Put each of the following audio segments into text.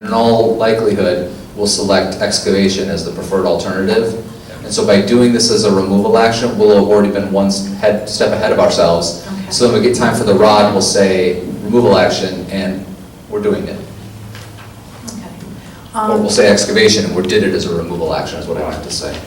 in all likelihood, will select excavation as the preferred alternative. And so by doing this as a removal action, we'll have already been one step ahead of ourselves. Okay. So when we get time for the rod, we'll say removal action, and we're doing it. Okay. Or we'll say excavation, and we did it as a removal action, is what I meant to say.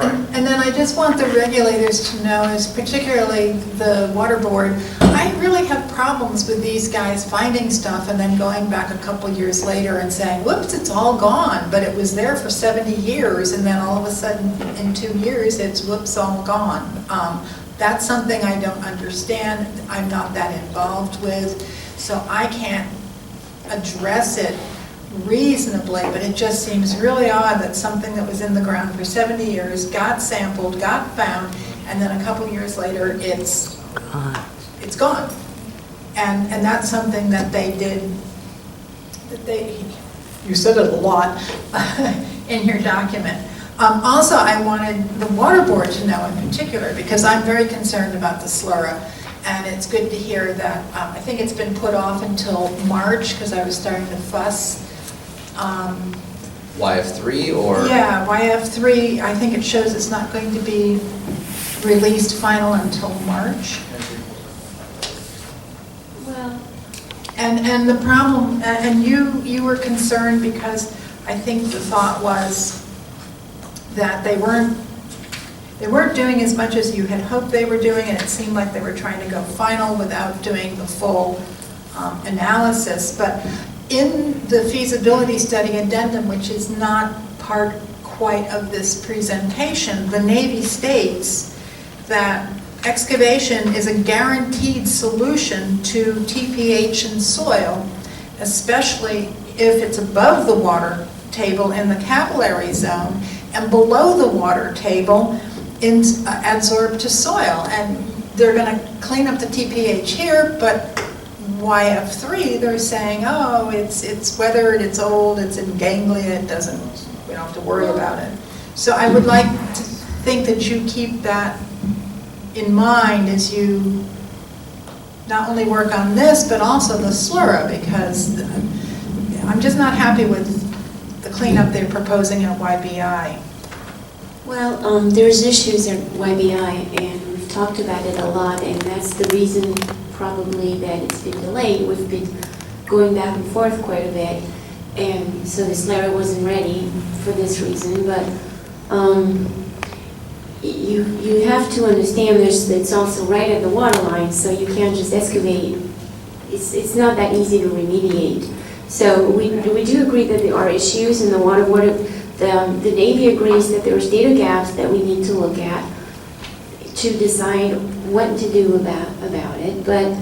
And then I just want the regulators to know, is particularly the water board, I really have problems with these guys finding stuff and then going back a couple years later and saying, whoops, it's all gone, but it was there for 70 years, and then all of a sudden in 2 years it's whoops, all gone. That's something I don't understand. I'm not that involved with, so I can't address it reasonably, but it just seems really odd that something that was in the ground for 70 years got sampled, got found, and then a couple years later it's gone. And that's something that they did, you said it a lot in your document. Also, I wanted the water board to know in particular, because I'm very concerned about the slurra. And it's good to hear that, I think it's been put off until March, because I was starting to fuss. YF3 or? Yeah, YF3, I think it shows it's not going to be released final until March. Well, And the problem, and you were concerned because I think the thought was that they weren't doing as much as you had hoped they were doing, and it seemed like they were trying to go final without doing the full analysis. But in the feasibility study addendum, which is not part quite of this presentation, the Navy states that excavation is a guaranteed solution to TPH in soil, especially if it's above the water table in the capillary zone and below the water table in adsorbed to soil. And they're going to clean up the TPH here, but YF3, they're saying, oh, it's weathered, it's old, it's in ganglia, we don't have to worry about it. So I would like to think that you keep that in mind as you not only work on this, but also the slurra, because I'm just not happy with the cleanup they're proposing at YBI. well, there's issues at YBI, and we've talked about it a lot, and that's the reason probably that it's been delayed. We've been going back and forth quite a bit, and so this letter wasn't ready for this reason. But you have to understand it's also right at the water line, so you can't just excavate. It's not that easy to remediate. So we do agree that there are issues in the water board. The Navy agrees that there's data gaps that we need to look at to decide what to do about it, but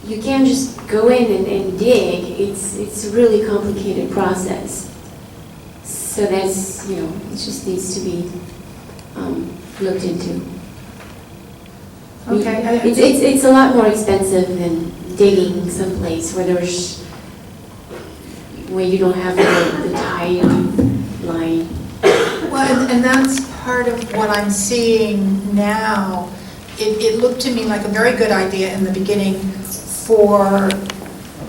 you can't just go in and dig. It's a really complicated process. So that's, it just needs to be looked into. Okay. It's a lot more expensive than digging someplace where you don't have the tide line. Well, and that's part of what I'm seeing now. It looked to me like a very good idea in the beginning for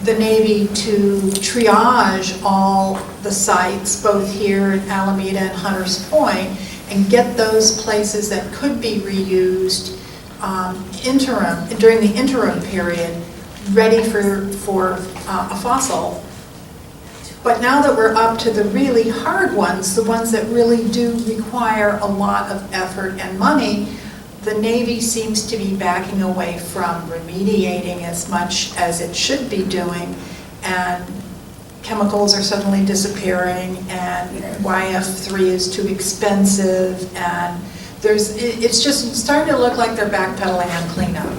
the Navy to triage all the sites, both here in Alameda and Hunters Point, and get those places that could be reused during the interim period, ready for a fossil. But now that we're up to the really hard ones, the ones that really do require a lot of effort and money, the Navy seems to be backing away from remediating as much as it should be doing, and chemicals are suddenly disappearing, and YF3 is too expensive, and it's just starting to look like they're backpedaling on cleanup,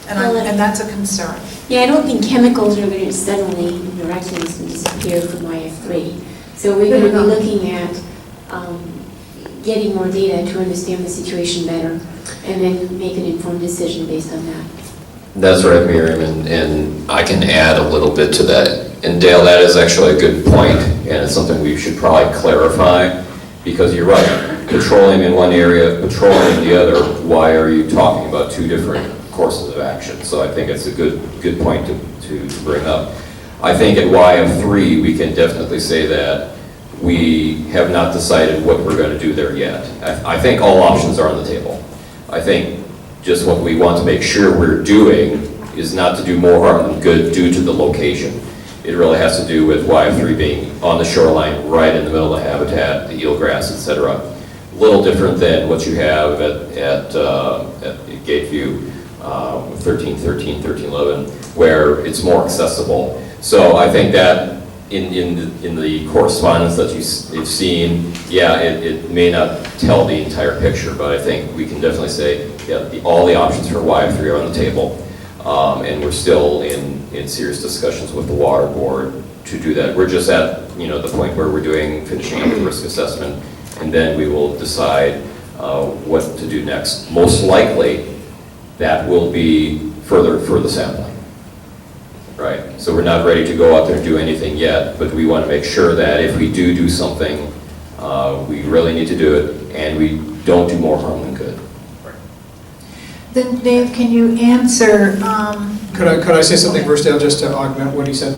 and that's a concern. Yeah, I don't think chemicals are going to suddenly, miraculously disappear from YF3. So we're going to be looking at getting more data to understand the situation better, and then make an informed decision based on that. That's right, Miriam, and I can add a little bit to that. And Dale, that is actually a good point, and it's something we should probably clarify, because you're right, petroleum in one area, petroleum in the other. Why are you talking about two different courses of action? So I think it's a good point to bring up. I think at YF3, we can definitely say that we have not decided what we're going to do there yet. I think all options are on the table. I think just what we want to make sure we're doing is not to do more harm than good due to the location. It really has to do with YF3 being on the shoreline, right in the middle of the habitat, the eelgrass, etc. A little different than what you have at Gateview, 1313, 1311, where it's more accessible. So I think that in the correspondence that you've seen, yeah, it may not tell the entire picture, but I think we can definitely say, yeah, all the options for YF3 are on the table. And we're still in serious discussions with the water board to do that. We're just at, the point where we're finishing up the risk assessment, and then we will decide what to do next. Most likely, that will be further sampling, right? So we're not ready to go out there and do anything yet, but we want to make sure that if we do something, we really need to do it, and we don't do more harm than good. Then Dave, can you answer? Could I say something first, Dale, just to augment what he said?